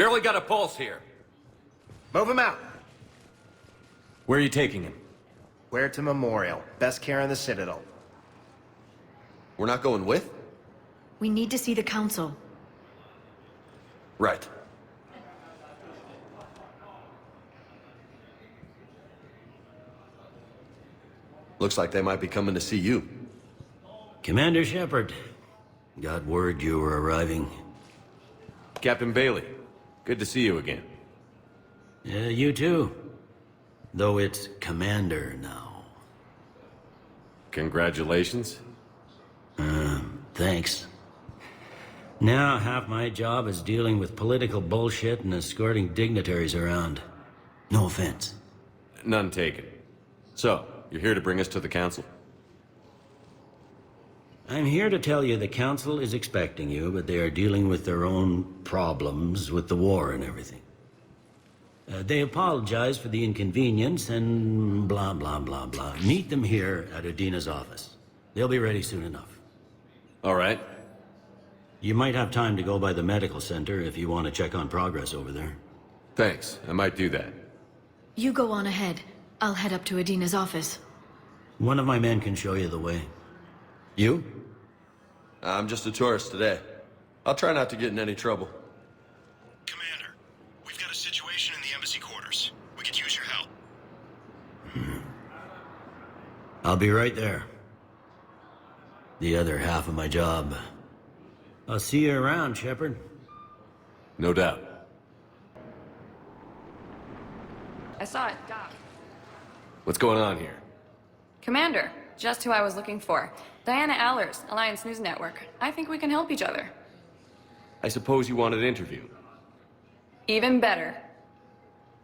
Barely got a pulse here. Move him out. Where are you taking him? Where to Memorial. Best care in the Citadel. We're not going with? We need to see the Council. Right. Looks like they might be coming to see you. Commander Shepard, got word you were arriving. Captain Bailey, good to see you again. Yeah, you too. Though it's Commander now. Congratulations. Thanks. Now half my job is dealing with political bullshit and escorting dignitaries around. No offense. None taken. So, you're here to bring us to the Council? I'm here to tell you the Council is expecting you, but they are dealing with their own problems with the war and everything. They apologize for the inconvenience and blah, blah, blah, blah. Meet them here at Adina's office. They'll be ready soon enough. All right. You might have time to go by the medical center if you want to check on progress over there. Thanks, I might do that. You go on ahead. I'll head up to Adina's office. One of my men can show you the way. You? I'm just a tourist today. I'll try not to get in any trouble. Commander, we've got a situation in the embassy quarters. We could use your help. I'll be right there. The other half of my job. I'll see you around, Shepard. No doubt. I saw it, Doc. What's going on here? Commander, just who I was looking for. Diana Allers, Alliance News Network. I think we can help each other. I suppose you want an interview. Even better.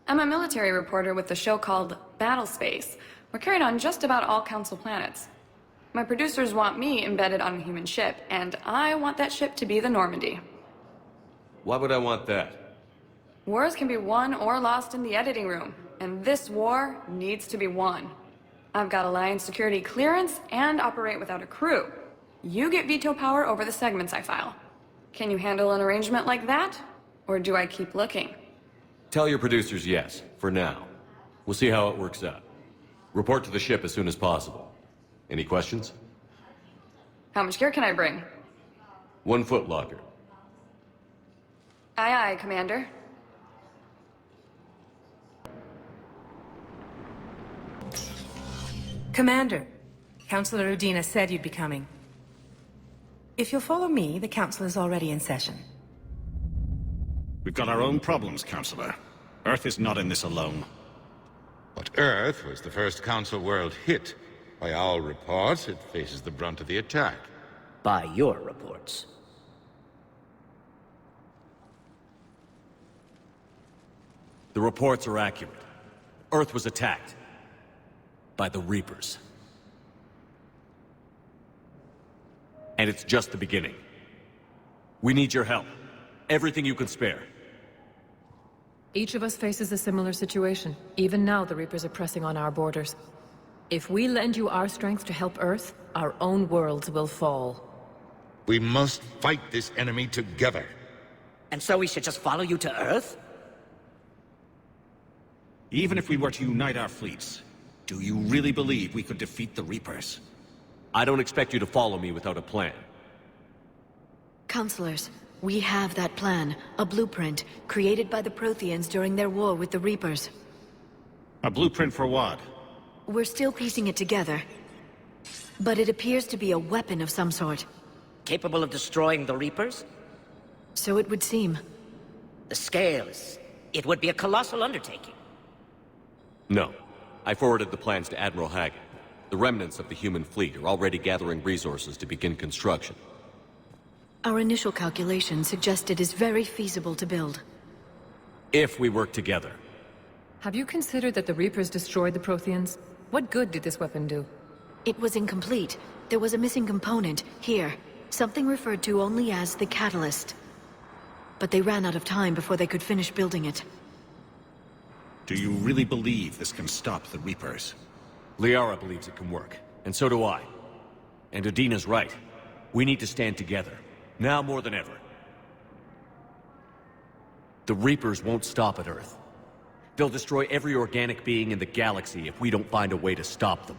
I'm a military reporter with the show called Battle Space. We're carried on just about all Council planets. My producers want me embedded on a human ship, and I want that ship to be the Normandy. Why would I want that? Wars can be won or lost in the editing room, and this war needs to be won. I've got Alliance security clearance and operate without a crew. You get veto power over the segments I file. Can you handle an arrangement like that? Or do I keep looking? Tell your producers yes, for now. We'll see how it works out. Report to the ship as soon as possible. Any questions? How much gear can I bring? 1 foot locker. Aye, aye, Commander. Commander, Councillor Udina said you'd be coming. If you'll follow me, the Council is already in session. We've got our own problems, Councillor. Earth is not in this alone. But Earth was the first Council world hit. By all reports, it faces the brunt of the attack. By your reports. The reports are accurate. Earth was attacked. By the Reapers. And it's just the beginning. We need your help. Everything you can spare. Each of us faces a similar situation. Even now, the Reapers are pressing on our borders. If we lend you our strength to help Earth, our own worlds will fall. We must fight this enemy together. And so we should just follow you to Earth? Even if we were to unite our fleets, do you really believe we could defeat the Reapers? I don't expect you to follow me without a plan. Counselors, we have that plan. A blueprint, created by the Protheans during their war with the Reapers. A blueprint for what? We're still piecing it together. But it appears to be a weapon of some sort. Capable of destroying the Reapers? So it would seem. The scales. It would be a colossal undertaking. No. I forwarded the plans to Admiral Haggett. The remnants of the human fleet are already gathering resources to begin construction. Our initial calculations suggest it is very feasible to build. If we work together. Have you considered that the Reapers destroyed the Protheans? What good did this weapon do? It was incomplete. There was a missing component, here. Something referred to only as the catalyst. But they ran out of time before they could finish building it. Do you really believe this can stop the Reapers? Liara believes it can work, and so do I. And Udina's right. We need to stand together, now more than ever. The Reapers won't stop at Earth. They'll destroy every organic being in the galaxy if we don't find a way to stop them.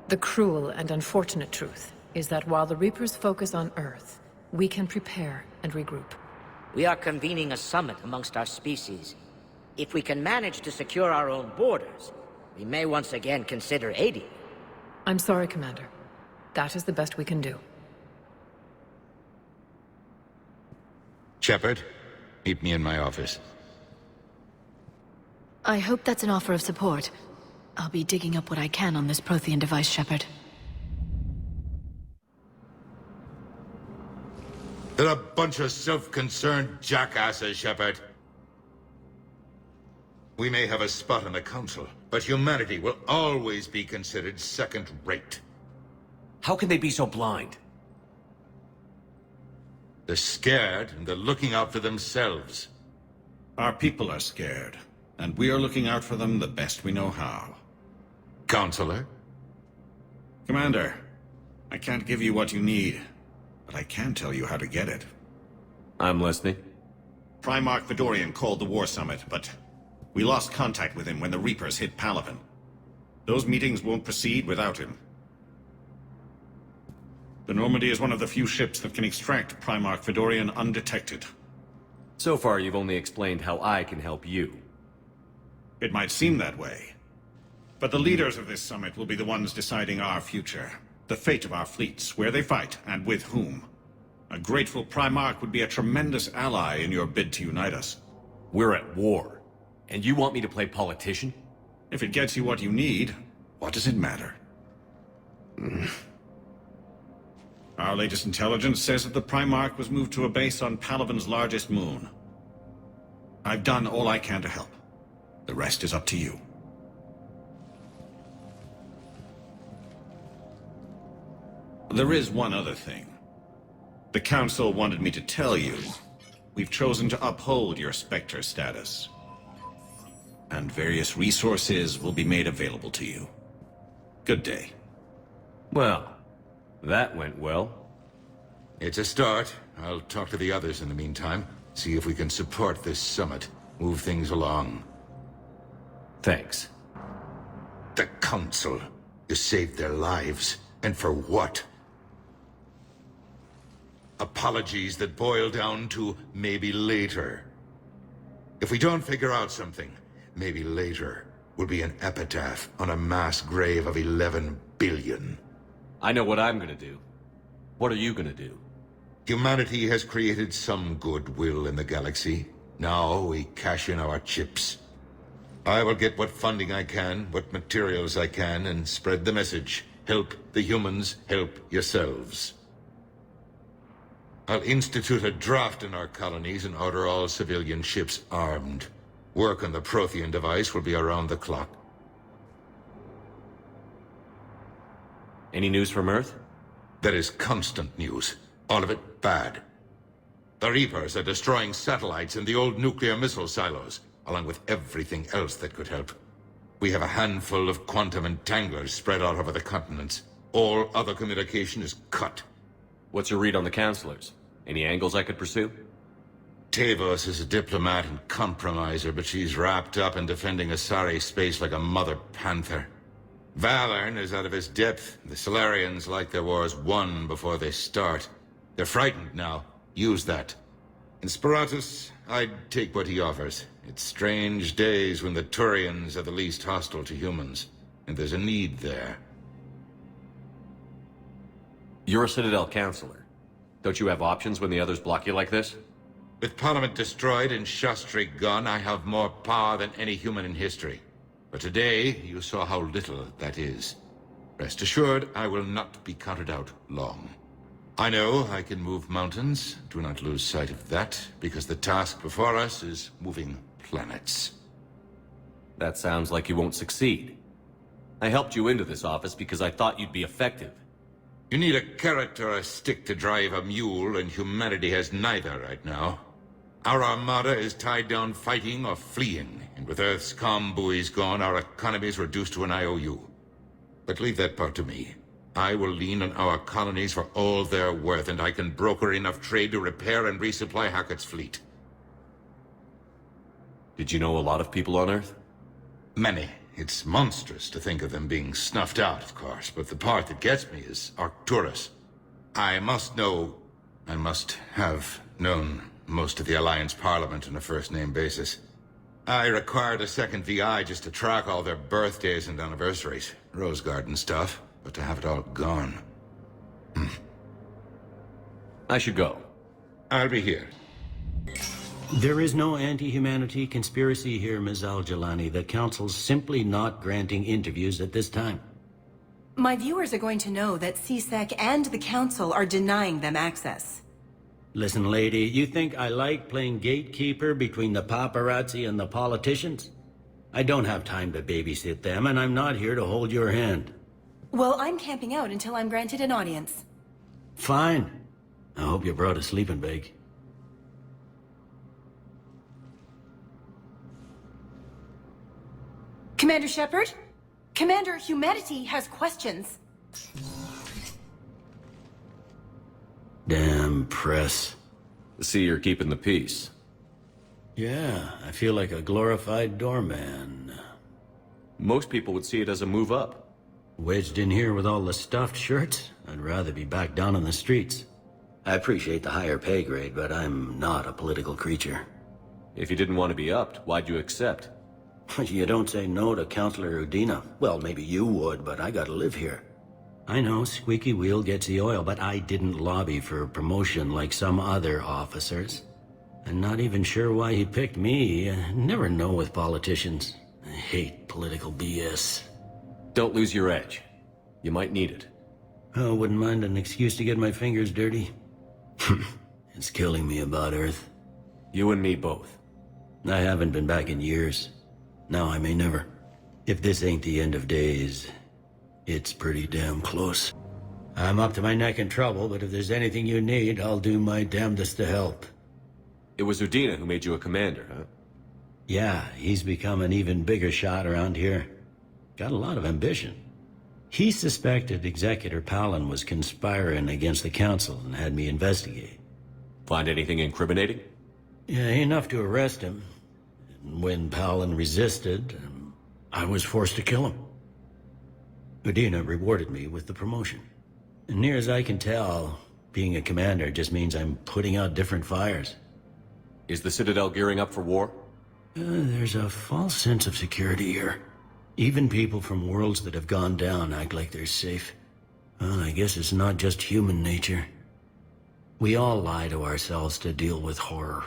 The cruel and unfortunate truth is that while the Reapers focus on Earth, we can prepare and regroup. We are convening a summit amongst our species. If we can manage to secure our own borders, we may once again consider aiding. I'm sorry, Commander. That is the best we can do. Shepard, meet me in my office. I hope that's an offer of support. I'll be digging up what I can on this Prothean device, Shepard. They're a bunch of self-concerned jackasses, Shepard. We may have a spot on the Council, but humanity will always be considered second-rate. How can they be so blind? They're scared, and they're looking out for themselves. Our people are scared, and we are looking out for them the best we know how. Counselor? Commander, I can't give you what you need, but I can tell you how to get it. I'm listening. Primarch Vidorian called the War Summit, but we lost contact with him when the Reapers hit Palaven. Those meetings won't proceed without him. The Normandy is one of the few ships that can extract Primarch Vidorian undetected. So far, you've only explained how I can help you. It might seem that way. But the leaders of this summit will be the ones deciding our future. The fate of our fleets, where they fight, and with whom. A grateful Primarch would be a tremendous ally in your bid to unite us. We're at war. And you want me to play politician? If it gets you what you need, what does it matter? Our latest intelligence says that the Primarch was moved to a base on Palaven's largest moon. I've done all I can to help. The rest is up to you. There is one other thing. The Council wanted me to tell you, we've chosen to uphold your Spectre status. And various resources will be made available to you. Good day. Well, that went well. It's a start. I'll talk to the others in the meantime. See if we can support this summit. Move things along. Thanks. The Council. You saved their lives. And for what? Apologies that boil down to maybe later. If we don't figure out something, maybe later will be an epitaph on a mass grave of 11 billion. I know what I'm gonna do. What are you gonna do? Humanity has created some goodwill in the galaxy. Now we cash in our chips. I will get what funding I can, what materials I can, and spread the message. Help the humans, help yourselves. I'll institute a draft in our colonies and order all civilian ships armed. Work on the Prothean device will be around the clock. Any news from Earth? There is constant news. All of it bad. The Reapers are destroying satellites in the old nuclear missile silos, along with everything else that could help. We have a handful of quantum entanglers spread out over the continents. All other communication is cut. What's your read on the counselors? Any angles I could pursue? Tavos is a diplomat and compromiser, but she's wrapped up in defending Asari space like a mother panther. Valern is out of his depth. The Solarians like their wars won before they start. They're frightened now. Use that. In Sparatus, I'd take what he offers. It's strange days when the Turians are the least hostile to humans, and there's a need there. You're a Citadel counselor. Don't you have options when the others block you like this? With Parliament destroyed and Shastri gone, I have more power than any human in history. But today, you saw how little that is. Rest assured, I will not be counted out long. I know I can move mountains. Do not lose sight of that, because the task before us is moving planets. That sounds like you won't succeed. I helped you into this office because I thought you'd be effective. You need a carrot or a stick to drive a mule, and humanity has neither right now. Our armada is tied down fighting or fleeing, and with Earth's comm buoys gone, our economy is reduced to an IOU. But leave that part to me. I will lean on our colonies for all they're worth, and I can broker enough trade to repair and resupply Hackett's fleet. Did you know a lot of people on Earth? Many. It's monstrous to think of them being snuffed out, of course, but the part that gets me is Arcturus. I must have known most of the Alliance Parliament on a first-name basis. I required a second VI just to track all their birthdays and anniversaries. Rose Garden stuff, but to have it all gone. I should go. I'll be here. There is no anti-humanity conspiracy here, Ms. Al-Jalani. The Council's simply not granting interviews at this time. My viewers are going to know that CSEC and the Council are denying them access. Listen, lady, you think I like playing gatekeeper between the paparazzi and the politicians? I don't have time to babysit them, and I'm not here to hold your hand. Well, I'm camping out until I'm granted an audience. Fine. I hope you brought a sleeping bag. Commander Shepard? Commander, humanity has questions. Damn press. See, you're keeping the peace. Yeah, I feel like a glorified doorman. Most people would see it as a move up. Wedged in here with all the stuffed shirts? I'd rather be back down on the streets. I appreciate the higher pay grade, but I'm not a political creature. If you didn't want to be upped, why'd you accept? You don't say no to Councilor Udina. Well, maybe you would, but I gotta live here. I know, squeaky wheel gets the oil, but I didn't lobby for promotion like some other officers. I'm not even sure why he picked me. I never know with politicians. I hate political BS. Don't lose your edge. You might need it. Oh, wouldn't mind an excuse to get my fingers dirty. It's killing me about Earth. You and me both. I haven't been back in years. Now I may never. If this ain't the end of days, it's pretty damn close. I'm up to my neck in trouble, but if there's anything you need, I'll do my damnedest to help. It was Udina who made you a commander, huh? Yeah, he's become an even bigger shot around here. Got a lot of ambition. He suspected Executor Palin was conspiring against the Council and had me investigate. Find anything incriminating? Yeah, enough to arrest him. And when Palin resisted, I was forced to kill him. Udina rewarded me with the promotion. And near as I can tell, being a commander just means I'm putting out different fires. Is the Citadel gearing up for war? There's a false sense of security here. Even people from worlds that have gone down act like they're safe. Well, I guess it's not just human nature. We all lie to ourselves to deal with horror.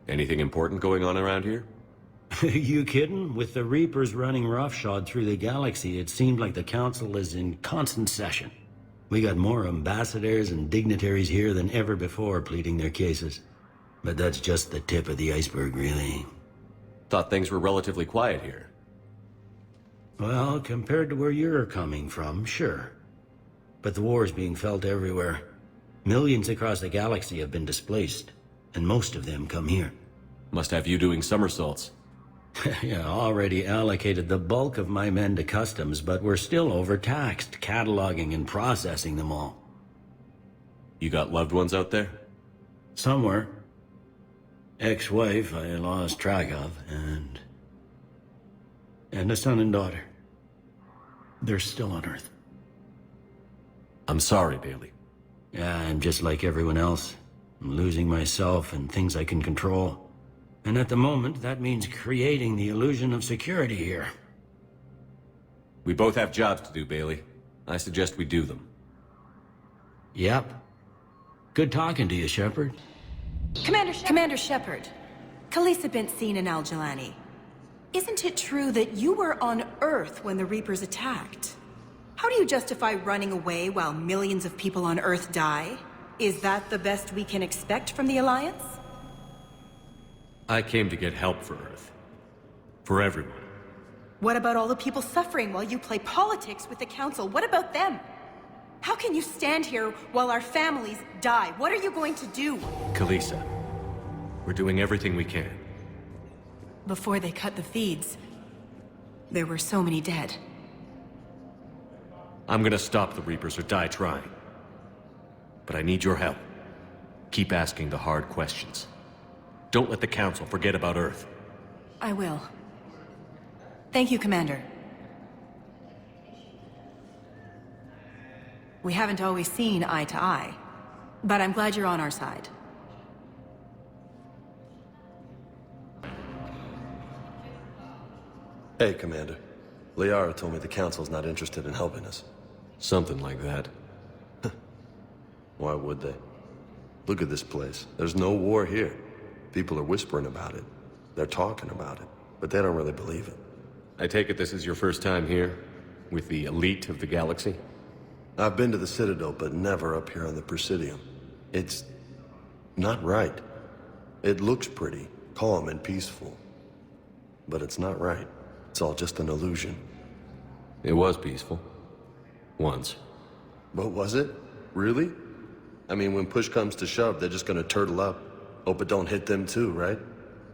Anything important going on around here? You kidding? With the Reapers running roughshod through the galaxy, it seemed like the Council is in constant session. We got more ambassadors and dignitaries here than ever before pleading their cases. But that's just the tip of the iceberg, really. Thought things were relatively quiet here. Well, compared to where you're coming from, sure. But the war's being felt everywhere. Millions across the galaxy have been displaced, and most of them come here. Must have you doing somersaults. Yeah, already allocated the bulk of my men to customs, but we're still overtaxed, cataloging and processing them all. You got loved ones out there? Somewhere. Ex-wife I lost track of, and a son and daughter. They're still on Earth. I'm sorry, Bailey. Yeah, I'm just like everyone else. I'm losing myself and things I can control. And at the moment, that means creating the illusion of security here. We both have jobs to do, Bailey. I suggest we do them. Yep. Good talking to you, Shepard. Commander Shepard, Khaleesa bint Seen and Al-Jalani. Isn't it true that you were on Earth when the Reapers attacked? How do you justify running away while millions of people on Earth die? Is that the best we can expect from the Alliance? I came to get help for Earth. For everyone. What about all the people suffering while you play politics with the Council? What about them? How can you stand here while our families die? What are you going to do? Khaleesa, we're doing everything we can. Before they cut the feeds, there were so many dead. I'm gonna stop the Reapers or die trying. But I need your help. Keep asking the hard questions. Don't let the Council forget about Earth. I will. Thank you, Commander. We haven't always seen eye to eye, but I'm glad you're on our side. Hey, Commander. Liara told me the Council's not interested in helping us. Something like that. Why would they? Look at this place. There's no war here. People are whispering about it. They're talking about it, but they don't really believe it. I take it this is your first time here? With the elite of the galaxy? I've been to the Citadel, but never up here on the Presidium. It's not right. It looks pretty, calm and peaceful. But it's not right. It's all just an illusion. It was peaceful. Once. But was it? Really? I mean, when push comes to shove, they're just gonna turtle up. Hope it don't hit them too, right?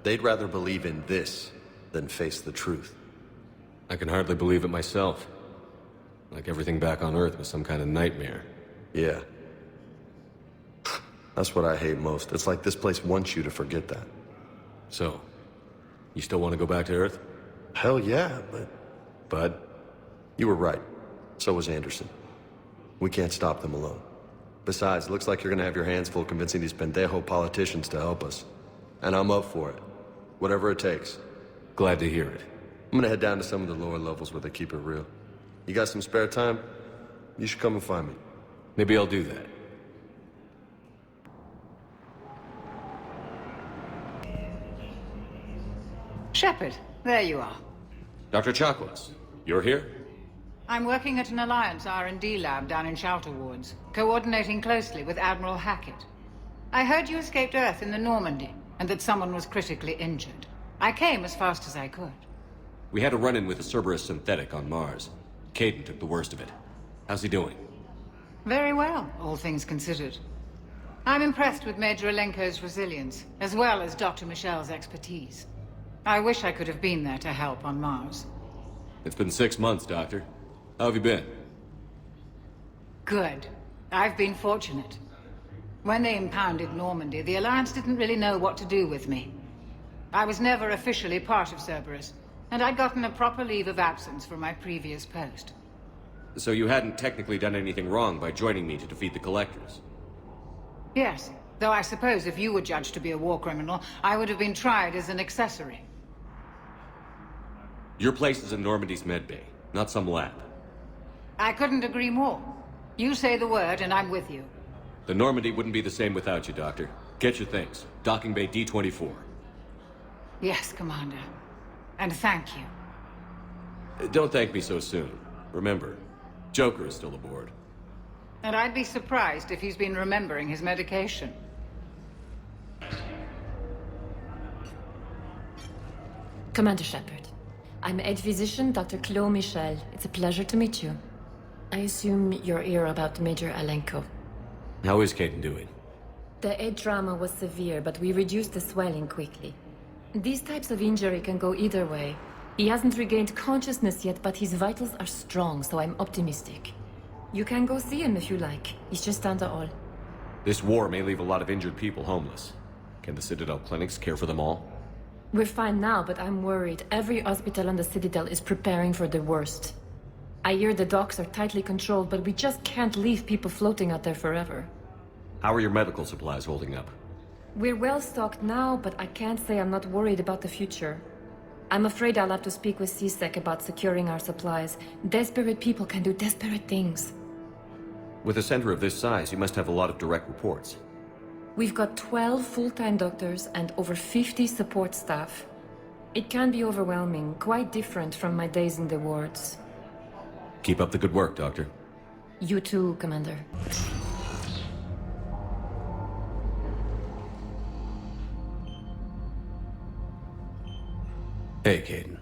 They'd rather believe in this than face the truth. I can hardly believe it myself. Like everything back on Earth was some kind of nightmare. Yeah. That's what I hate most. It's like this place wants you to forget that. So, you still want to go back to Earth? Hell yeah, But? You were right. So was Anderson. We can't stop them alone. Besides, it looks like you're gonna have your hands full convincing these pendejo politicians to help us. And I'm up for it. Whatever it takes. Glad to hear it. I'm gonna head down to some of the lower levels where they keep it real. You got some spare time? You should come and find me. Maybe I'll do that. Shepard, there you are. Dr. Chakwas, you're here? I'm working at an Alliance R&D lab down in Shelter Wards, coordinating closely with Admiral Hackett. I heard you escaped Earth in the Normandy, and that someone was critically injured. I came as fast as I could. We had a run-in with a Cerberus synthetic on Mars. Caden took the worst of it. How's he doing? Very well, all things considered. I'm impressed with Major Alenko's resilience, as well as Dr. Michel's expertise. I wish I could have been there to help on Mars. It's been 6 months, Doctor. How have you been? Good. I've been fortunate. When they impounded Normandy, the Alliance didn't really know what to do with me. I was never officially part of Cerberus, and I'd gotten a proper leave of absence from my previous post. So you hadn't technically done anything wrong by joining me to defeat the Collectors? Yes, though I suppose if you were judged to be a war criminal, I would have been tried as an accessory. Your place is in Normandy's medbay, not some lab. I couldn't agree more. You say the word, and I'm with you. The Normandy wouldn't be the same without you, Doctor. Get your things. Docking Bay D-24. Yes, Commander. And thank you. Don't thank me so soon. Remember, Joker is still aboard. And I'd be surprised if he's been remembering his medication. Commander Shepard, I'm Head Physician Dr. Claude Michel. It's a pleasure to meet you. I assume you're here about Major Alenko. How is Caden doing? The head trauma was severe, but we reduced the swelling quickly. These types of injury can go either way. He hasn't regained consciousness yet, but his vitals are strong, so I'm optimistic. You can go see him if you like. He's just down the hall. This war may leave a lot of injured people homeless. Can the Citadel clinics care for them all? We're fine now, but I'm worried. Every hospital on the Citadel is preparing for the worst. I hear the docks are tightly controlled, but we just can't leave people floating out there forever. How are your medical supplies holding up? We're well stocked now, but I can't say I'm not worried about the future. I'm afraid I'll have to speak with CSEC about securing our supplies. Desperate people can do desperate things. With a center of this size, you must have a lot of direct reports. We've got 12 full-time doctors and over 50 support staff. It can be overwhelming, quite different from my days in the wards. Keep up the good work, Doctor. You too, Commander. Hey, Caden.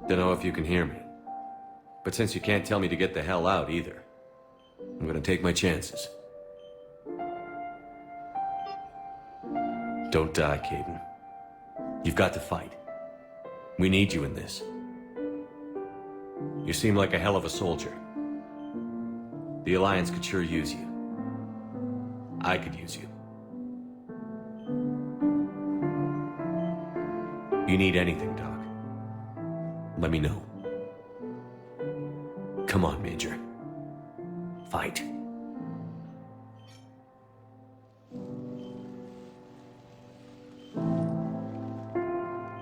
Dunno if you can hear me. But since you can't tell me to get the hell out either, I'm gonna take my chances. Don't die, Caden. You've got to fight. We need you in this. You seem like a hell of a soldier. The Alliance could sure use you. I could use you. You need anything, Doc, let me know. Come on, Major. Fight.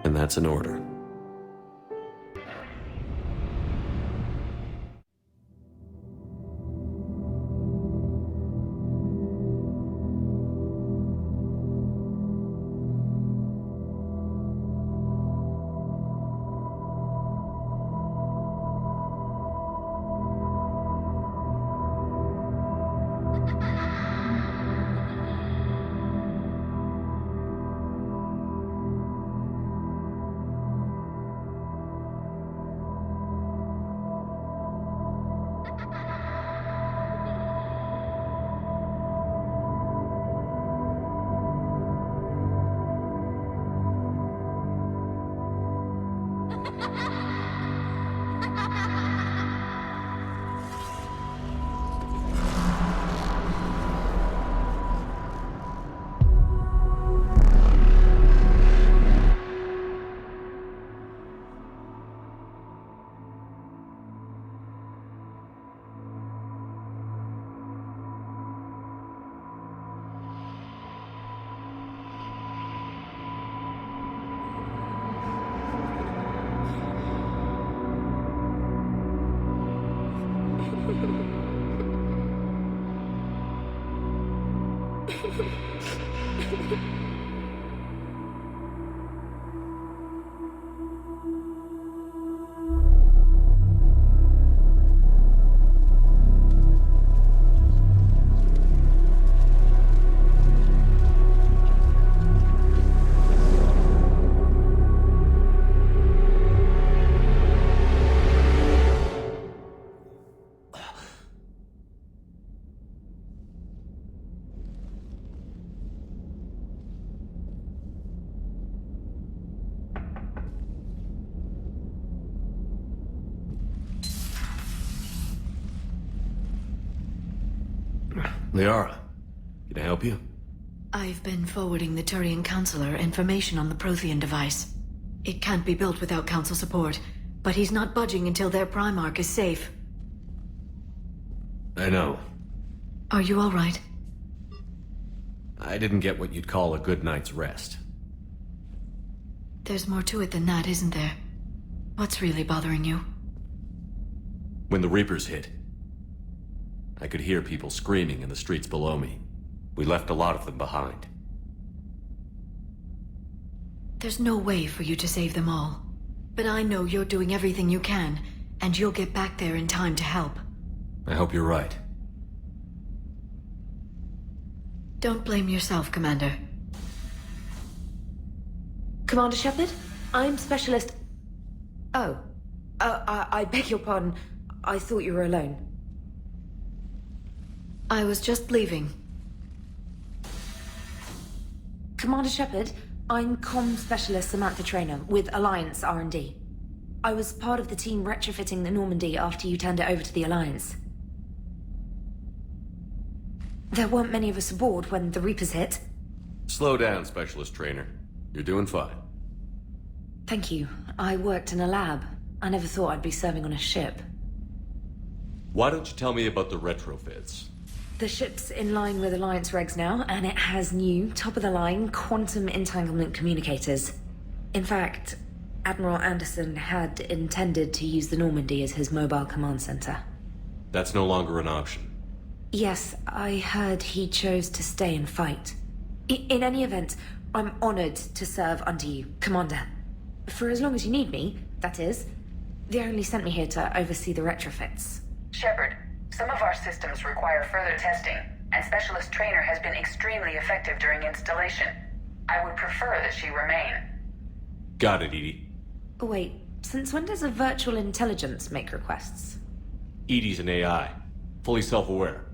And that's an order. Liara, can I help you? I've been forwarding the Turian Counselor information on the Prothean device. It can't be built without Council support, but he's not budging until their Primarch is safe. I know. Are you all right? I didn't get what you'd call a good night's rest. There's more to it than that, isn't there? What's really bothering you? When the Reapers hit, I could hear people screaming in the streets below me. We left a lot of them behind. There's no way for you to save them all. But I know you're doing everything you can, and you'll get back there in time to help. I hope you're right. Don't blame yourself, Commander. Commander Shepard? I'm Specialist... Oh. I beg your pardon. I thought you were alone. I was just leaving. Commander Shepard, I'm Comm Specialist Samantha Traynor with Alliance R&D. I was part of the team retrofitting the Normandy after you turned it over to the Alliance. There weren't many of us aboard when the Reapers hit. Slow down, Specialist Trainer. You're doing fine. Thank you. I worked in a lab. I never thought I'd be serving on a ship. Why don't you tell me about the retrofits? The ship's in line with Alliance regs now, and it has new, top-of-the-line, quantum entanglement communicators. In fact, Admiral Anderson had intended to use the Normandy as his mobile command center. That's no longer an option. Yes, I heard he chose to stay and fight. In any event, I'm honored to serve under you, Commander. For as long as you need me, that is. They only sent me here to oversee the retrofits. Shepard, some of our systems require further testing, and Specialist Trainer has been extremely effective during installation. I would prefer that she remain. Got it, Edie. Wait, since when does a virtual intelligence make requests? Edie's an AI, fully self-aware.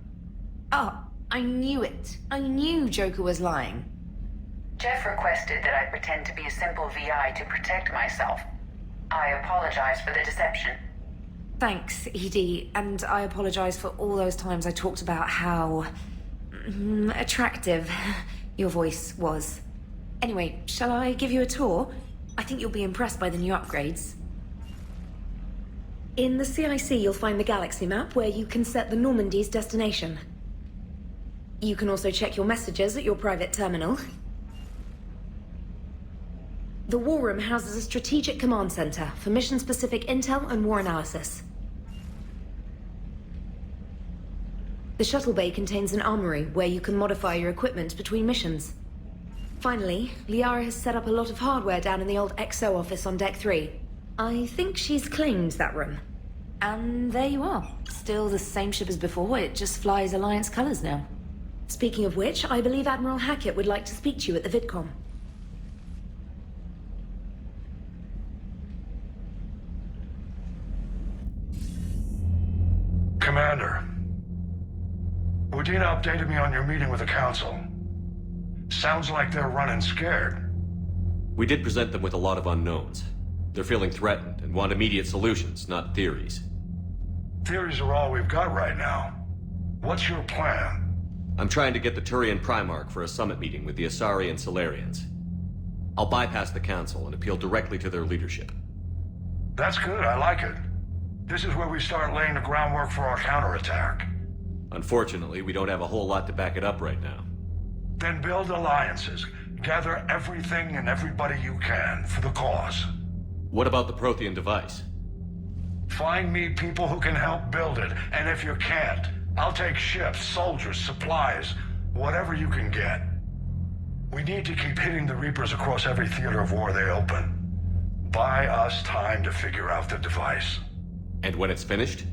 Oh, I knew it. I knew Joker was lying. Jeff requested that I pretend to be a simple VI to protect myself. I apologize for the deception. Thanks, Edie, and I apologize for all those times I talked about how... attractive your voice was. Anyway, shall I give you a tour? I think you'll be impressed by the new upgrades. In the CIC, you'll find the galaxy map where you can set the Normandy's destination. You can also check your messages at your private terminal. The War Room houses a strategic command center for mission-specific intel and war analysis. The shuttle bay contains an armory where you can modify your equipment between missions. Finally, Liara has set up a lot of hardware down in the old XO office on Deck 3. I think she's claimed that room. And there you are. Still the same ship as before, it just flies Alliance colors now. Speaking of which, I believe Admiral Hackett would like to speak to you at the VidCom. Commander, Udina updated me on your meeting with the Council. Sounds like they're running scared. We did present them with a lot of unknowns. They're feeling threatened and want immediate solutions, not theories. Theories are all we've got right now. What's your plan? I'm trying to get the Turian Primarch for a summit meeting with the Asari and Solarians. I'll bypass the Council and appeal directly to their leadership. That's good, I like it. This is where we start laying the groundwork for our counterattack. Unfortunately, we don't have a whole lot to back it up right now. Then build alliances. Gather everything and everybody you can for the cause. What about the Prothean device? Find me people who can help build it, and if you can't, I'll take ships, soldiers, supplies, whatever you can get. We need to keep hitting the Reapers across every theater of war they open. Buy us time to figure out the device. And when it's finished?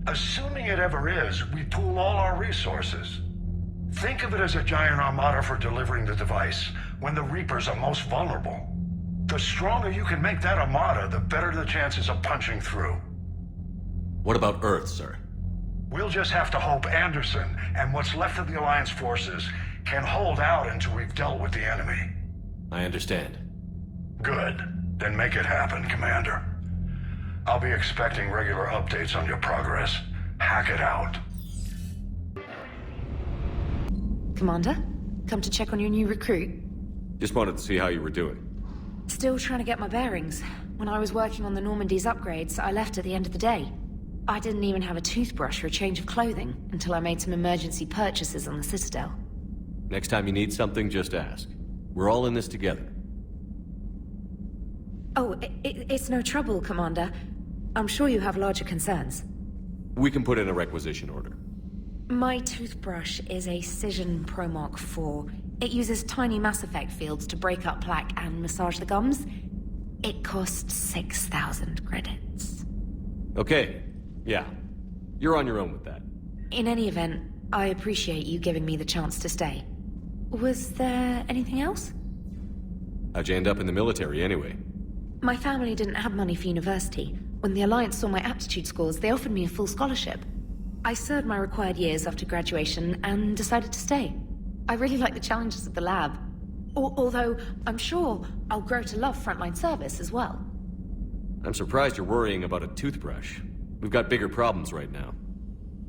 Assuming it ever is, we pool all our resources. Think of it as a giant armada for delivering the device, when the Reapers are most vulnerable. The stronger you can make that armada, the better the chances of punching through. What about Earth, sir? We'll just have to hope Anderson and what's left of the Alliance forces can hold out until we've dealt with the enemy. I understand. Good. Then make it happen, Commander. I'll be expecting regular updates on your progress. Hack it out. Commander, come to check on your new recruit. Just wanted to see how you were doing. Still trying to get my bearings. When I was working on the Normandy's upgrades, I left at the end of the day. I didn't even have a toothbrush or a change of clothing until I made some emergency purchases on the Citadel. Next time you need something, just ask. We're all in this together. Oh, it's no trouble, Commander. I'm sure you have larger concerns. We can put in a requisition order. My toothbrush is a Cision Pro Mark IV. It uses tiny Mass Effect fields to break up plaque and massage the gums. It costs 6,000 credits. Okay, yeah. You're on your own with that. In any event, I appreciate you giving me the chance to stay. Was there anything else? How'd you end up in the military anyway? My family didn't have money for university. When the Alliance saw my aptitude scores, they offered me a full scholarship. I served my required years after graduation and decided to stay. I really like the challenges of the lab. Although, I'm sure I'll grow to love frontline service as well. I'm surprised you're worrying about a toothbrush. We've got bigger problems right now.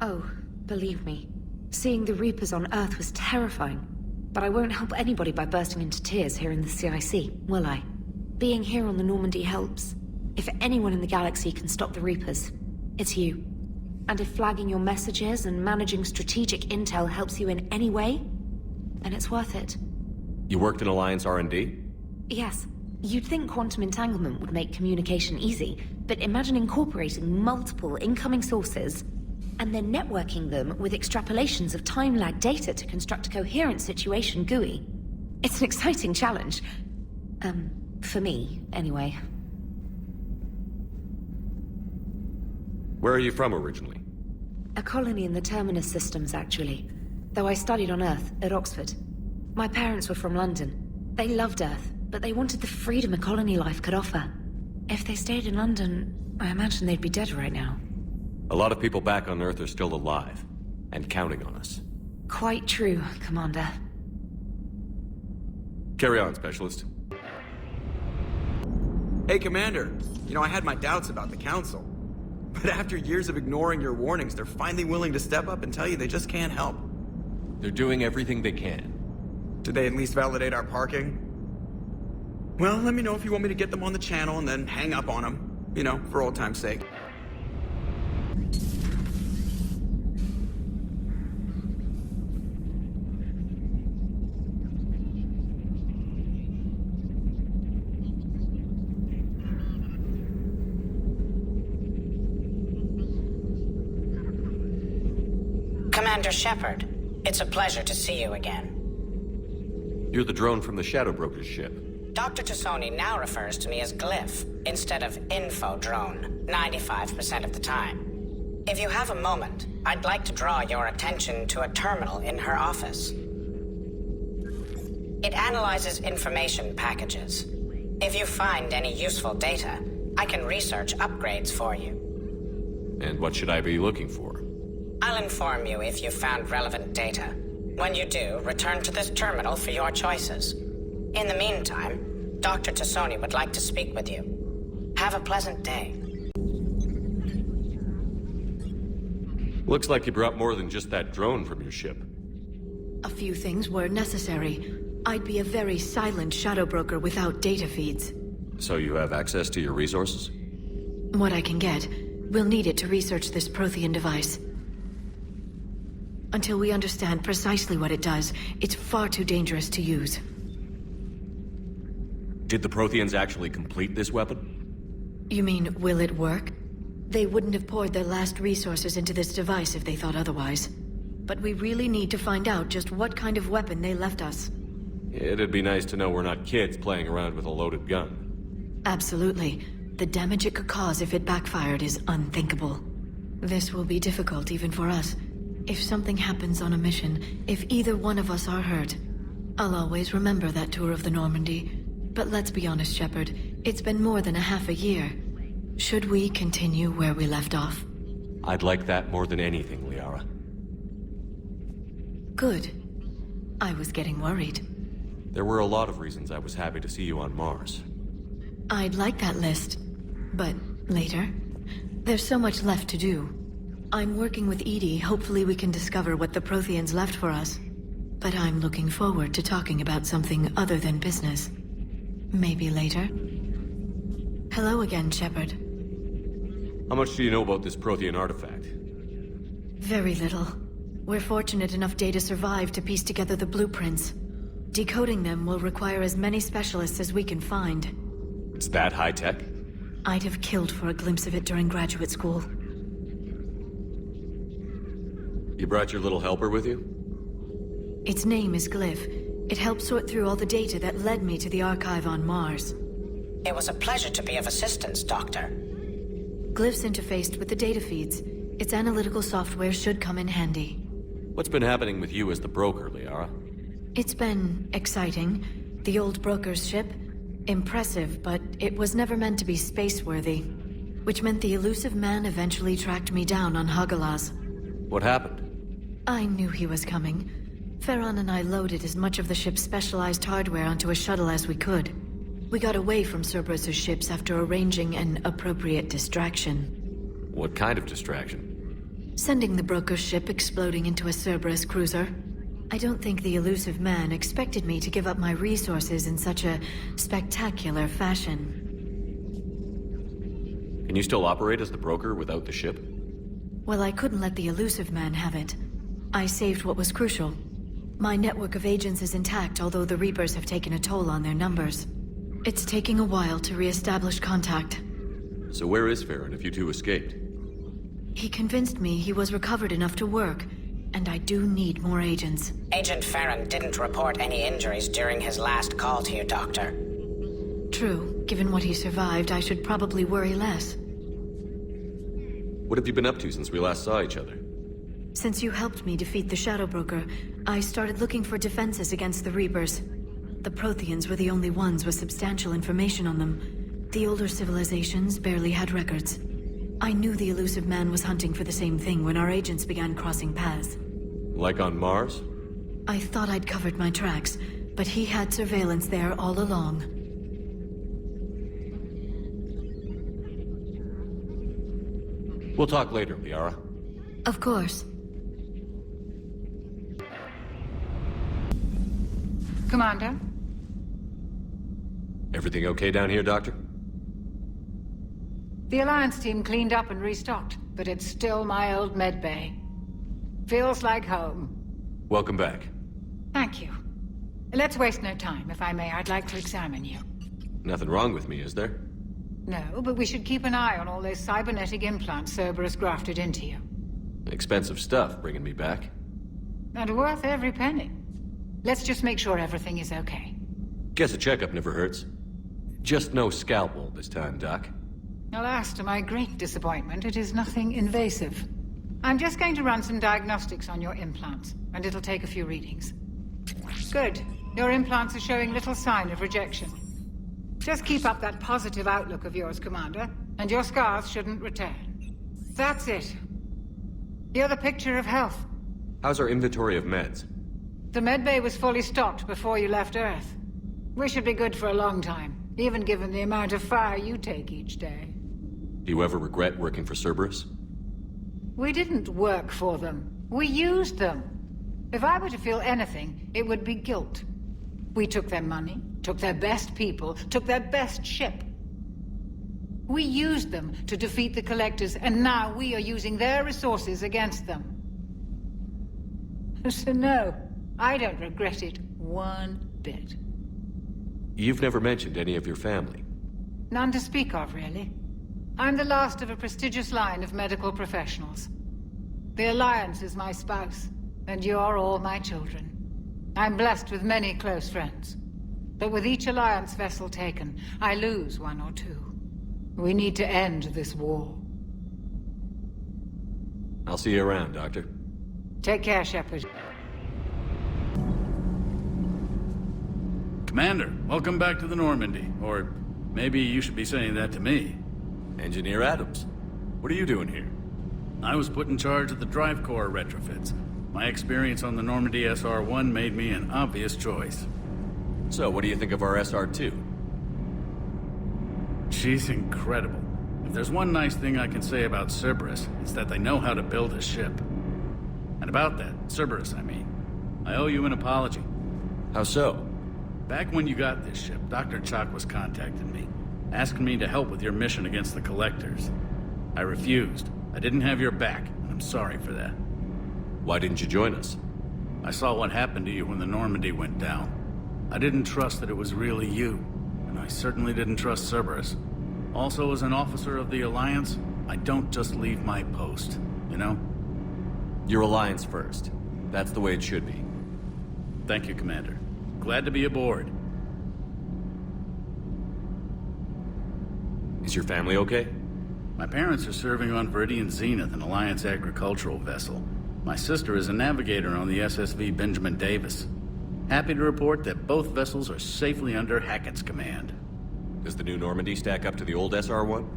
Oh, believe me. Seeing the Reapers on Earth was terrifying. But I won't help anybody by bursting into tears here in the CIC, will I? Being here on the Normandy helps. If anyone in the galaxy can stop the Reapers, it's you. And if flagging your messages and managing strategic intel helps you in any way, then it's worth it. You worked in Alliance R&D? Yes. You'd think quantum entanglement would make communication easy, but imagine incorporating multiple incoming sources and then networking them with extrapolations of time-lag data to construct a coherent situation GUI. It's an exciting challenge. For me, anyway. Where are you from originally? A colony in the Terminus systems, actually. Though I studied on Earth, at Oxford. My parents were from London. They loved Earth, but they wanted the freedom a colony life could offer. If they stayed in London, I imagine they'd be dead right now. A lot of people back on Earth are still alive, and counting on us. Quite true, Commander. Carry on, Specialist. Hey, Commander. You know, I had my doubts about the Council. But after years of ignoring your warnings, they're finally willing to step up and tell you they just can't help. They're doing everything they can. Did they at least validate our parking? Well, let me know if you want me to get them on the channel and then hang up on them. You know, for old time's sake. Commander Shepard, it's a pleasure to see you again. You're the drone from the Shadow Broker's ship. Dr. Tassoni now refers to me as Glyph, instead of Info Drone, 95% of the time. If you have a moment, I'd like to draw your attention to a terminal in her office. It analyzes information packages. If you find any useful data, I can research upgrades for you. And what should I be looking for? I'll inform you if you've found relevant data. When you do, return to this terminal for your choices. In the meantime, Dr. Tassoni would like to speak with you. Have a pleasant day. Looks like you brought more than just that drone from your ship. A few things were necessary. I'd be a very silent shadow broker without data feeds. So you have access to your resources? What I can get. We'll need it to research this Prothean device. Until we understand precisely what it does, it's far too dangerous to use. Did the Protheans actually complete this weapon? You mean, will it work? They wouldn't have poured their last resources into this device if they thought otherwise. But we really need to find out just what kind of weapon they left us. It'd be nice to know we're not kids playing around with a loaded gun. Absolutely. The damage it could cause if it backfired is unthinkable. This will be difficult even for us. If something happens on a mission, if either one of us are hurt, I'll always remember that tour of the Normandy. But let's be honest, Shepard, it's been more than a half a year. Should we continue where we left off? I'd like that more than anything, Liara. Good. I was getting worried. There were a lot of reasons I was happy to see you on Mars. I'd like that list, but later. There's so much left to do. I'm working with Edie. Hopefully we can discover what the Protheans left for us. But I'm looking forward to talking about something other than business. Maybe later. Hello again, Shepard. How much do you know about this Prothean artifact? Very little. We're fortunate enough Data survived to piece together the blueprints. Decoding them will require as many specialists as we can find. It's that high-tech? I'd have killed for a glimpse of it during graduate school. You brought your little helper with you? Its name is Glyph. It helped sort through all the data that led me to the archive on Mars. It was a pleasure to be of assistance, Doctor. Glyph's interfaced with the data feeds. Its analytical software should come in handy. What's been happening with you as the broker, Liara? It's been exciting. The old broker's ship? Impressive, but it was never meant to be space-worthy. Which meant the elusive man eventually tracked me down on Hagalaz. What happened? I knew he was coming. Farron and I loaded as much of the ship's specialized hardware onto a shuttle as we could. We got away from Cerberus's ships after arranging an appropriate distraction. What kind of distraction? Sending the broker's ship exploding into a Cerberus cruiser. I don't think the elusive man expected me to give up my resources in such a spectacular fashion. Can you still operate as the broker without the ship? Well, I couldn't let the elusive man have it. I saved what was crucial. My network of agents is intact, although the Reapers have taken a toll on their numbers. It's taking a while to re-establish contact. So where is Farron if you two escaped? He convinced me he was recovered enough to work, and I do need more agents. Agent Farron didn't report any injuries during his last call to you, Doctor. True. Given what he survived, I should probably worry less. What have you been up to since we last saw each other? Since you helped me defeat the Shadow Broker, I started looking for defenses against the Reapers. The Protheans were the only ones with substantial information on them. The older civilizations barely had records. I knew the elusive man was hunting for the same thing when our agents began crossing paths. Like on Mars? I thought I'd covered my tracks, but he had surveillance there all along. We'll talk later, Liara. Of course. Commander? Everything okay down here, Doctor? The Alliance team cleaned up and restocked, but it's still my old medbay. Feels like home. Welcome back. Thank you. Let's waste no time. If I may, I'd like to examine you. Nothing wrong with me, is there? No, but we should keep an eye on all those cybernetic implants Cerberus grafted into you. Expensive stuff bringing me back. And worth every penny. Let's just make sure everything is okay. Guess a checkup never hurts. Just no scalpel this time, Doc. Alas, to my great disappointment, it is nothing invasive. I'm just going to run some diagnostics on your implants, and it'll take a few readings. Good. Your implants are showing little sign of rejection. Just keep up that positive outlook of yours, Commander, and your scars shouldn't return. That's it. You're the picture of health. How's our inventory of meds? The medbay was fully stocked before you left Earth. We should be good for a long time, even given the amount of fire you take each day. Do you ever regret working for Cerberus? We didn't work for them. We used them. If I were to feel anything, it would be guilt. We took their money, took their best people, took their best ship. We used them to defeat the Collectors, and now we are using their resources against them. So no, I don't regret it one bit. You've never mentioned any of your family. None to speak of, really. I'm the last of a prestigious line of medical professionals. The Alliance is my spouse, and you're all my children. I'm blessed with many close friends. But with each Alliance vessel taken, I lose one or two. We need to end this war. I'll see you around, Doctor. Take care, Shepard. Commander, welcome back to the Normandy. Or maybe you should be saying that to me. Engineer Adams, what are you doing here? I was put in charge of the drive core retrofits. My experience on the Normandy SR-1 made me an obvious choice. So, what do you think of our SR-2? She's incredible. If there's one nice thing I can say about Cerberus, it's that they know how to build a ship. And about that, Cerberus, I mean, I owe you an apology. How so? Back when you got this ship, Dr. Chalk was contacting me, asking me to help with your mission against the Collectors. I refused. I didn't have your back, and I'm sorry for that. Why didn't you join us? I saw what happened to you when the Normandy went down. I didn't trust that it was really you, and I certainly didn't trust Cerberus. Also, as an officer of the Alliance, I don't just leave my post, you know? Your Alliance first. That's the way it should be. Thank you, Commander. Glad to be aboard. Is your family okay? My parents are serving on Viridian Zenith, an Alliance agricultural vessel. My sister is a navigator on the SSV Benjamin Davis. Happy to report that both vessels are safely under Hackett's command. Does the new Normandy stack up to the old SR-1?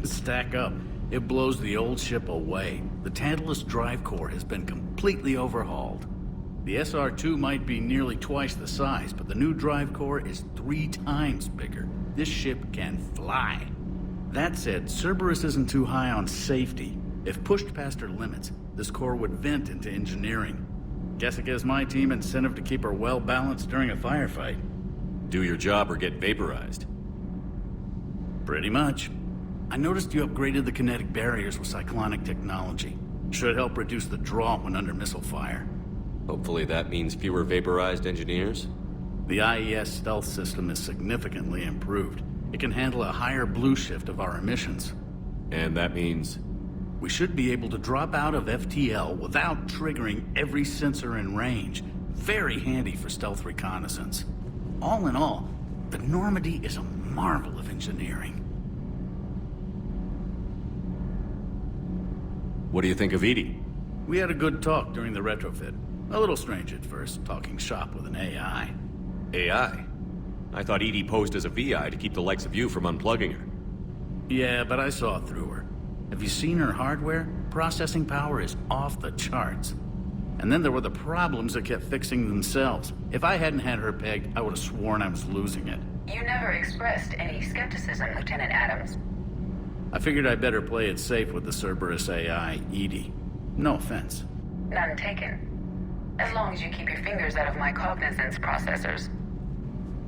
Stack up. It blows the old ship away. The Tantalus drive core has been completely overhauled. The SR-2 might be nearly twice the size, but the new drive core is 3 times bigger. This ship can fly. That said, Cerberus isn't too high on safety. If pushed past her limits, this core would vent into engineering. Guess it gives my team incentive to keep her well-balanced during a firefight. Do your job or get vaporized. Pretty much. I noticed you upgraded the kinetic barriers with cyclonic technology. Should help reduce the draw when under missile fire. Hopefully that means fewer vaporized engineers? The IES stealth system is significantly improved. It can handle a higher blue shift of our emissions. And that means? We should be able to drop out of FTL without triggering every sensor in range. Very handy for stealth reconnaissance. All in all, the Normandy is a marvel of engineering. What do you think of Edie? We had a good talk during the retrofit. A little strange at first, talking shop with an AI. AI? I thought Edie posed as a VI to keep the likes of you from unplugging her. Yeah, but I saw through her. Have you seen her hardware? Processing power is off the charts. And then there were the problems that kept fixing themselves. If I hadn't had her pegged, I would have sworn I was losing it. You never expressed any skepticism, Lieutenant Adams. I figured I'd better play it safe with the Cerberus AI, Edie. No offense. None taken. As long as you keep your fingers out of my cognizance processors.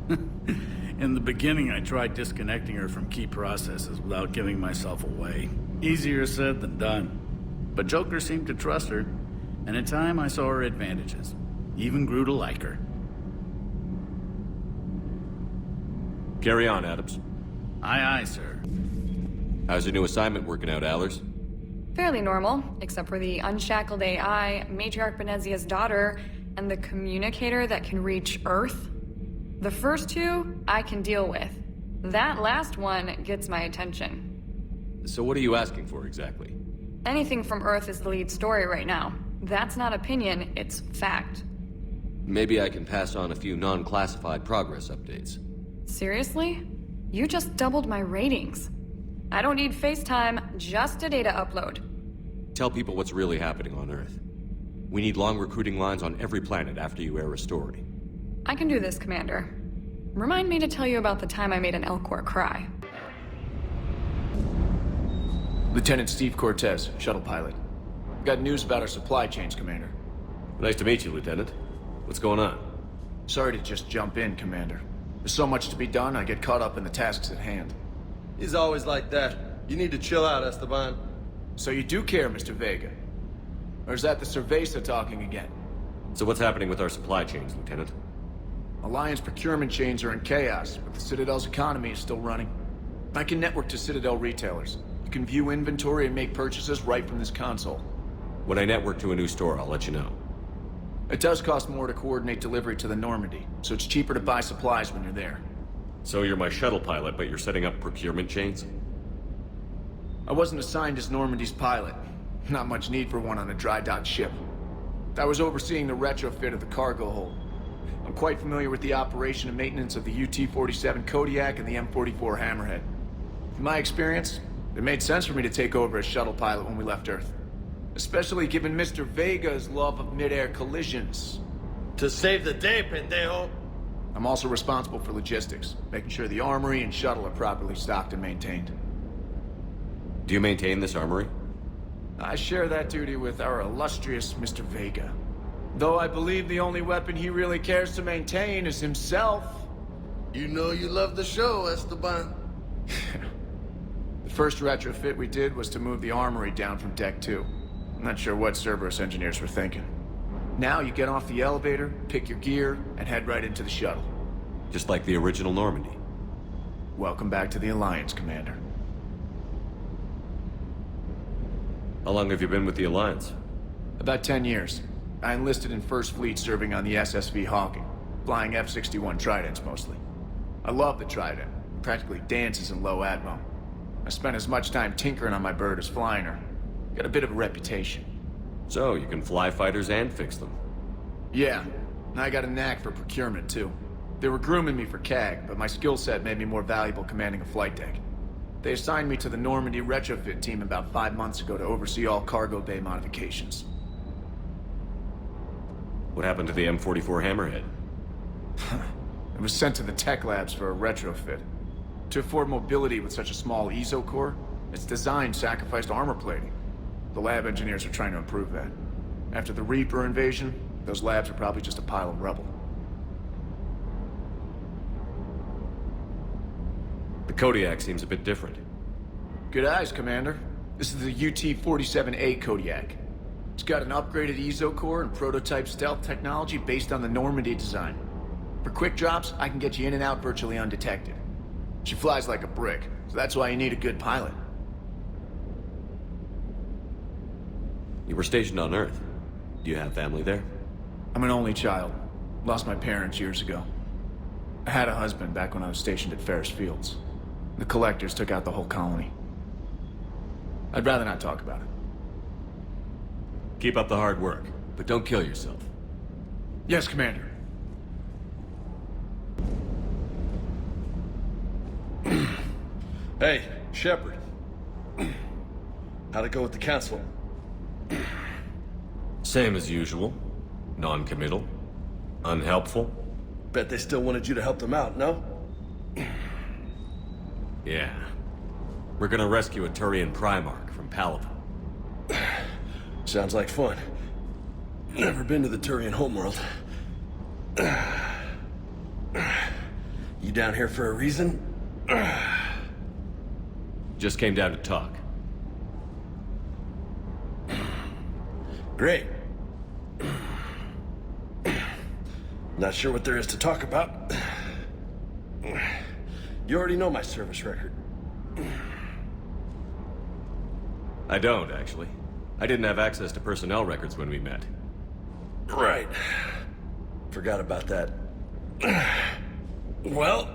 In the beginning, I tried disconnecting her from key processes without giving myself away. Easier said than done. But Joker seemed to trust her, and in time I saw her advantages. Even grew to like her. Carry on, Adams. Aye, aye, sir. How's your new assignment working out, Allers? Fairly normal, except for the unshackled AI, Matriarch Benezia's daughter, and the communicator that can reach Earth. The first two, I can deal with. That last one gets my attention. So what are you asking for, exactly? Anything from Earth is the lead story right now. That's not opinion, it's fact. Maybe I can pass on a few non-classified progress updates. Seriously? You just doubled my ratings. I don't need FaceTime, just a data upload. Tell people what's really happening on Earth. We need long recruiting lines on every planet after you air a story. I can do this, Commander. Remind me to tell you about the time I made an Elcor cry. Lieutenant Steve Cortez, shuttle pilot. Got news about our supply chains, Commander. Nice to meet you, Lieutenant. What's going on? Sorry to just jump in, Commander. There's so much to be done, I get caught up in the tasks at hand. He's always like that. You need to chill out, Esteban. So you do care, Mr. Vega? Or is that the Cerveza talking again? So what's happening with our supply chains, Lieutenant? Alliance procurement chains are in chaos, but the Citadel's economy is still running. I can network to Citadel retailers. You can view inventory and make purchases right from this console. When I network to a new store, I'll let you know. It does cost more to coordinate delivery to the Normandy, so it's cheaper to buy supplies when you're there. So you're my shuttle pilot, but you're setting up procurement chains? I wasn't assigned as Normandy's pilot. Not much need for one on a dry dock ship. I was overseeing the retrofit of the cargo hold. I'm quite familiar with the operation and maintenance of the UT-47 Kodiak and the M44 Hammerhead. In my experience, it made sense for me to take over as shuttle pilot when we left Earth. Especially given Mr. Vega's love of mid-air collisions. To save the day, pendejo! I'm also responsible for logistics, making sure the armory and shuttle are properly stocked and maintained. Do you maintain this armory? I share that duty with our illustrious Mr. Vega. Though I believe the only weapon he really cares to maintain is himself. You know you love the show, Esteban. The first retrofit we did was to move the armory down from Deck 2. I'm not sure what Cerberus engineers were thinking. Now you get off the elevator, pick your gear, and head right into the shuttle. Just like the original Normandy. Welcome back to the Alliance, Commander. How long have you been with the Alliance? About 10 years. I enlisted in First Fleet serving on the SSV Hawking, flying F-61 Tridents mostly. I love the Trident. It practically dances in low atmo. I spent as much time tinkering on my bird as flying her. Got a bit of a reputation. So, you can fly fighters and fix them? Yeah, and I got a knack for procurement too. They were grooming me for CAG, but my skill set made me more valuable commanding a flight deck. They assigned me to the Normandy retrofit team about 5 months ago to oversee all cargo bay modifications. What happened to the M44 Hammerhead? It was sent to the tech labs for a retrofit. To afford mobility with such a small ESO core, its design sacrificed armor plating. The lab engineers are trying to improve that. After the Reaper invasion, those labs are probably just a pile of rubble. The Kodiak seems a bit different. Good eyes, Commander. This is the UT-47A Kodiak. It's got an upgraded ESO core and prototype stealth technology based on the Normandy design. For quick drops, I can get you in and out virtually undetected. She flies like a brick, so that's why you need a good pilot. You were stationed on Earth. Do you have family there? I'm an only child. Lost my parents years ago. I had a husband back when I was stationed at Ferris Fields. The collectors took out the whole colony. I'd rather not talk about it. Keep up the hard work, but don't kill yourself. Yes, Commander. Hey, Shepard. How'd it go with the council? Same as usual. Non-committal. Unhelpful. Bet they still wanted you to help them out, no? Yeah. We're gonna rescue a Turian Primarch from Palaven. Sounds like fun. Never been to the Turian homeworld. You down here for a reason? Just came down to talk. Great. Not sure what there is to talk about. You already know my service record. I don't, actually. I didn't have access to personnel records when we met. Right. Forgot about that. Well...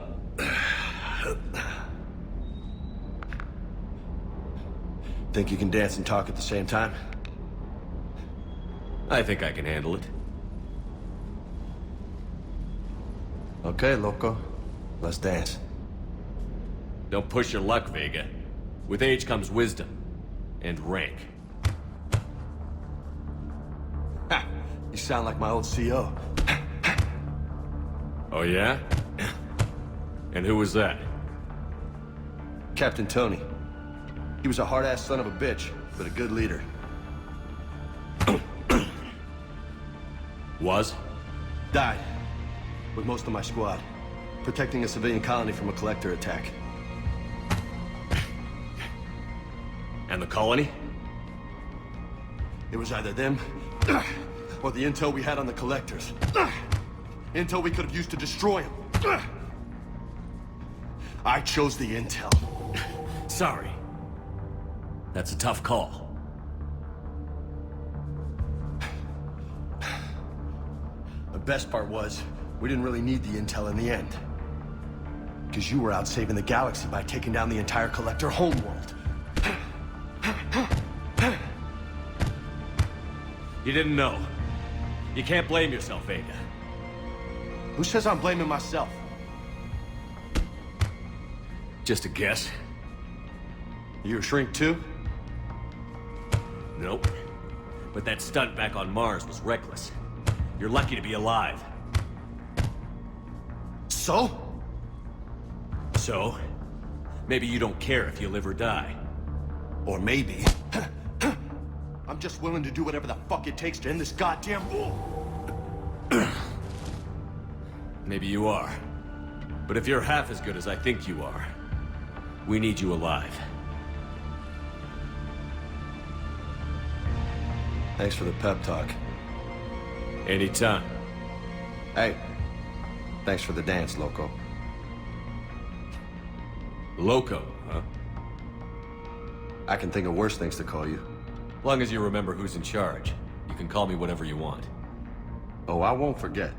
Think you can dance and talk at the same time? I think I can handle it. Okay, loco. Let's dance. Don't push your luck, Vega. With age comes wisdom. And rank. Ha! You sound like my old CO. Oh yeah? And who was that? Captain Tony. He was a hard-ass son of a bitch, but a good leader. Was? Died. With most of my squad. Protecting a civilian colony from a collector attack. And the colony? It was either them, or the intel we had on the collectors. Intel we could have used to destroy them. I chose the intel. Sorry. That's a tough call. The best part was, we didn't really need the intel in the end. Because you were out saving the galaxy by taking down the entire collector homeworld. You didn't know. You can't blame yourself, Vega. Who says I'm blaming myself? Just a guess. You a shrink too? Nope. But that stunt back on Mars was reckless. You're lucky to be alive. So? So? Maybe you don't care if you live or die. Or maybe... I'm just willing to do whatever the fuck it takes to end this goddamn war. Maybe you are. But if you're half as good as I think you are, we need you alive. Thanks for the pep talk. Anytime. Hey, thanks for the dance, Loco. Loco, huh? I can think of worse things to call you. Long as you remember who's in charge, you can call me whatever you want. Oh, I won't forget.